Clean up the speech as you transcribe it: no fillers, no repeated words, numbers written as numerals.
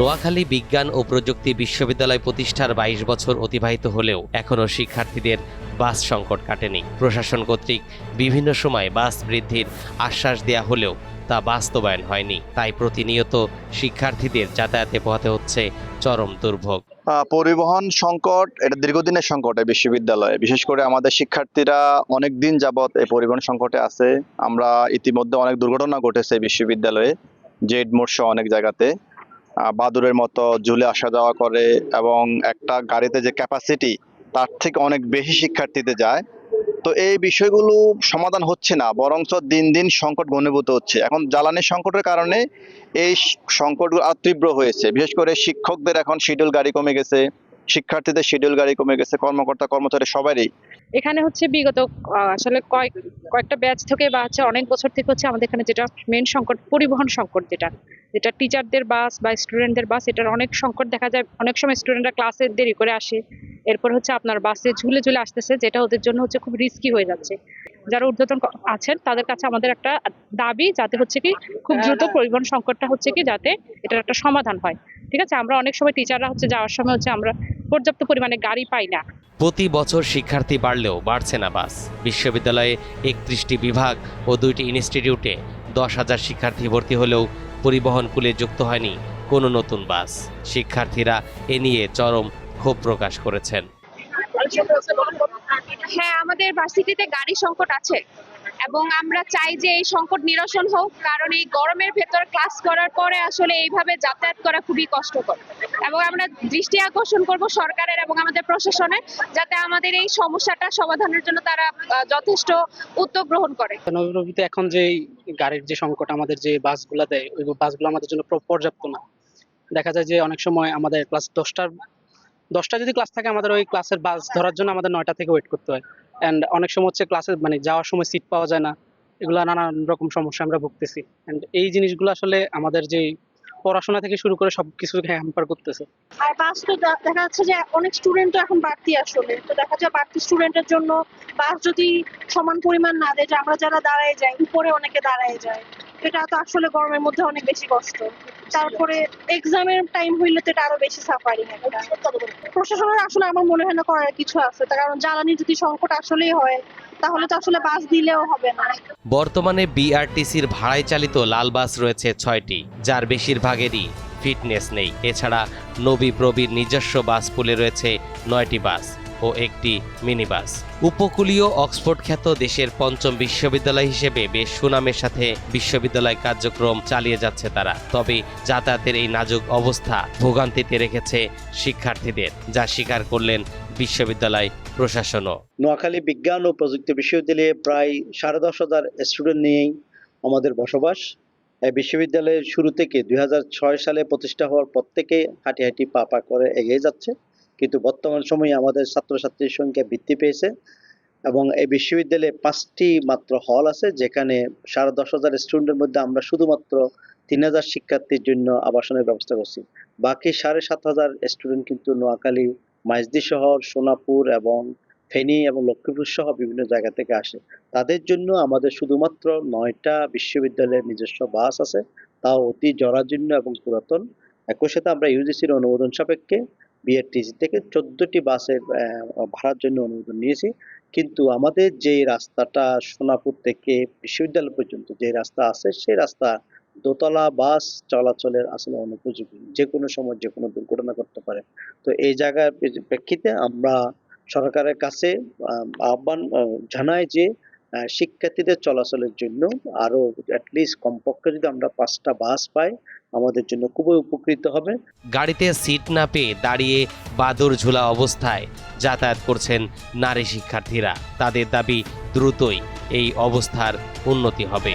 নোয়াখালী বিজ্ঞান ও প্রযুক্তি বিশ্ববিদ্যালয় প্রতিষ্ঠার ২২ বছর অতিবাহিত হলেও এখনও শিক্ষার্থীদের বাস সংকট কাটেনি। প্রশাসন কর্তৃক বিভিন্ন সময় বাস বৃদ্ধির আশ্বাস দেয়া হলেও তা বাস্তবায়ন হয়নি। তাই প্রতিনিয়ত শিক্ষার্থীদের যাতায়াতে পোহাতে হচ্ছে চরম দুর্ভোগ। পরিবহন সংকট এটা দীর্ঘদিনের সংকট এই বিশ্ববিদ্যালয়ে। বিশেষ করে আমাদের শিক্ষার্থীরা অনেক দিন যাবৎ এই পরিবহন সংকটে আছে। আমরা ইতিমধ্যে অনেক দুর্ঘটনা ঘটেছে এই বিশ্ববিদ্যালয়ে, জেড মোড় সহ অনেক জায়গাতে বাদুড়ের মতো ঝুলে আসা যাওয়া করে, এবং একটা গাড়িতে যে ক্যাপাসিটি তার থেকে অনেক বেশি শিক্ষার্থীতে যায়। তো এই বিষয়গুলো সমাধান হচ্ছে না, বরঞ্চ দিন দিন সংকট ঘনীভূত হচ্ছে। এখন জ্বালানি সংকটের কারণে এই সংকটগুলো আরো তীব্র হয়েছে। বিশেষ করে শিক্ষকদের এখন শিডিউল গাড়ি কমে গেছে, শিক্ষার্থীদের শিডিউল গাড়ি কমে গেছে, কর্মকর্তা কর্মচারী সবারই। এখানে হচ্ছে বিগত আসলে কয়েকটা ব্যাচ থেকে বা হচ্ছে অনেক বছর থেকে হচ্ছে আমাদের এখানে যেটা মেন সংকট পরিবহন সংকট, যেটা টিচারদের বাস বা স্টুডেন্টদের বাস, এটার অনেক সংকট দেখা যায়। অনেক সময় স্টুডেন্টরা ক্লাসে দেরি করে আসে, এরপর হচ্ছে আপনার বাসে ঝুলে ঝুলে আসতেছে, যেটা ওদের জন্য হচ্ছে খুব রিস্কি হয়ে যাচ্ছে। যারা ঊর্ধ্বতন আছেন তাদের কাছে আমাদের একটা দাবি, যাতে হচ্ছে কি খুব দ্রুত পরিবহন সংকটটা হচ্ছে কি যাতে এটার একটা সমাধান হয়। ঠিক আছে, আমরা অনেক সময় টিচাররা হচ্ছে যাওয়ার সময় হচ্ছে আমরা পর্যাপ্ত পরিমাণে গাড়ি পাই না। প্রতি বছর শিক্ষার্থী বাড়লেও বাড়ছে না বাস। বিশ্ববিদ্যালয়ে ৩১টি বিভাগ ও ২টি ইনস্টিটিউটে ১০,০০০ শিক্ষার্থী ভর্তি হলেও পরিবহন পুলে যুক্ত হয়নি কোনো নতুন বাস। শিক্ষার্থীরা এ নিয়ে চরম ক্ষোভ প্রকাশ করেছেন। হ্যাঁ, আমাদের ভার্সিটিতে গাড়ি সংকট আছে এবং আমরা চাই যে এই সংকট নিরসন হোক, কারণ এই গরমের ভেতর ক্লাস করার পরে আসলে এইভাবে যাতায়াত করা খুবই কষ্টকর। এবং আমরা দৃষ্টি আকর্ষণ করব সরকারের এবং আমাদের প্রশাসনের, যাতে আমাদের এই সমস্যাটা সমাধানের জন্য তারা যথেষ্ট উদ্যোগ গ্রহণ করে। নবীতে এখন যে গাড়ির যে সংকট, আমাদের যে বাসগুলো দেয় ওই বাসগুলো আমাদের জন্য পর্যাপ্ত না। দেখা যায় যে অনেক সময় আমাদের ক্লাস 10টা যদি ক্লাস থাকে, আমাদের ওই ক্লাসের বাস ধরার জন্য আমাদের 9টা থেকে ওয়েট করতে হয়। অ্যান্ড অনেক সময় হচ্ছে ক্লাসে যাওয়ার সময় সিট পাওয়া যায় না। এগুলো নানান রকম সমস্যা আমরা ভুগতেছি। অ্যান্ড এই জিনিসগুলো আসলে আমাদের যে পড়াশোনা থেকে শুরু করে সবকিছুকে হ্যাম্পার করতেছে। আর বাস তো দেখা যাচ্ছে যে অনেক স্টুডেন্ট তো এখন বাড়তি, আসলে তো দেখা যায় বাড়তি স্টুডেন্টের জন্য বাস যদি সমান পরিমাণ না দেয়, যে আমরা যারা দাঁড়ায় যাই উপরে অনেকে দাঁড়ায় যায়, এটা তো আসলে গরমের মধ্যে অনেক বেশি কষ্ট। তারপরে এক্সামের টাইম হইলে তো এটা আরো বেশি সাফারিং। প্রশাসনের আসলে আমার মনে হয় না করার কিছু আছে, তার কারণ জ্বালানি যদি সংকট আসলেই হয় তাহলে তো আসলে বাস দিলেও হবে না। বর্তমানে বিআরটিসির ভাড়ায় চালিত লাল বাস রয়েছে 6টি, যার বেশিরভাগেরই ফিটনেস নেই। এছাড়া নবী প্রবীর নিজস্ব বাস পুলে রয়েছে 9টি বাস ও একটি মিনি বাস। উপকূলীয় অক্সফোর্ড খ্যাত দেশের ৫ম বিশ্ববিদ্যালয় হিসেবে বেশ সুনামের সাথে বিশ্ববিদ্যালয় কার্যক্রম চালিয়ে যাচ্ছে তারা। তবে যাতায়াতের এই নাজুক অবস্থা ভোগান্তিতে রেখেছে শিক্ষার্থীদের, যা স্বীকার করলেন বিশ্ববিদ্যালয় প্রশাসনও। নোয়াখালী বিজ্ঞান ও প্রযুক্তি বিশ্ববিদ্যালয়ে প্রায় ১০,৫০ স্টুডেন্ট নিয়েই আমাদের বসবাস। বিশ্ববিদ্যালয়ের শুরু থেকে ২০০৬ সালে প্রতিষ্ঠা হওয়ার পর থেকে হাঁটি হাঁটি পা করে এগিয়ে যাচ্ছে, কিন্তু বর্তমান সময়ে আমাদের ছাত্রছাত্রীর সংখ্যা বৃদ্ধি পেয়েছে এবং এই বিশ্ববিদ্যালয়ে 5টি মাত্র হল আছে, যেখানে ১০,৫০ স্টুডেন্টের মধ্যে আমরা শুধুমাত্র ৩,০০০ শিক্ষার্থীর জন্য আবাসনের ব্যবস্থা করছি। বাকি ৭,৫০০ স্টুডেন্ট কিন্তু নোয়াখালী, মাইজদি শহর, সোনাপুর এবং ফেনী এবং লক্ষ্মীপুর সহ বিভিন্ন জায়গা থেকে আসে। তাদের জন্য আমাদের শুধুমাত্র 9টা বিশ্ববিদ্যালয়ের নিজস্ব বাস আছে, তাও অতি জরাজীর্ণ এবং পুরাতন। একই সাথে আমরা ইউজিসির অনুমোদন সাপেক্ষে বিআরটিসি থেকে 14টি বাসের ভাড়ার জন্য অনুমোদন নিয়েছি। কিন্তু আমাদের যে রাস্তাটা সোনাপুর থেকে বিশ্ববিদ্যালয় পর্যন্ত যে রাস্তা আছে, সেই রাস্তা দোতলা বাস চলাচলের আসলে অনুপযোগী, যে কোনো সময় যে কোনো দুর্ঘটনা করতে পারে। তো এই জায়গার প্রেক্ষিতে আমরা সরকারের কাছে আহ্বান জানাই যে শিক্ষার্থীদের চলাচলের জন্য আরো অ্যাটলিস্ট কমপক্ষে যদি আমরা 5টা বাস পাই, আমাদের জন্য খুবই উপকৃত হবে। গাড়িতে সিট না পেয়ে দাঁড়িয়ে বাদুড় ঝুলা অবস্থায় যাতায়াত করছেন নারী শিক্ষার্থীরা। তাদের দাবি দ্রুতই এই অবস্থার উন্নতি হবে।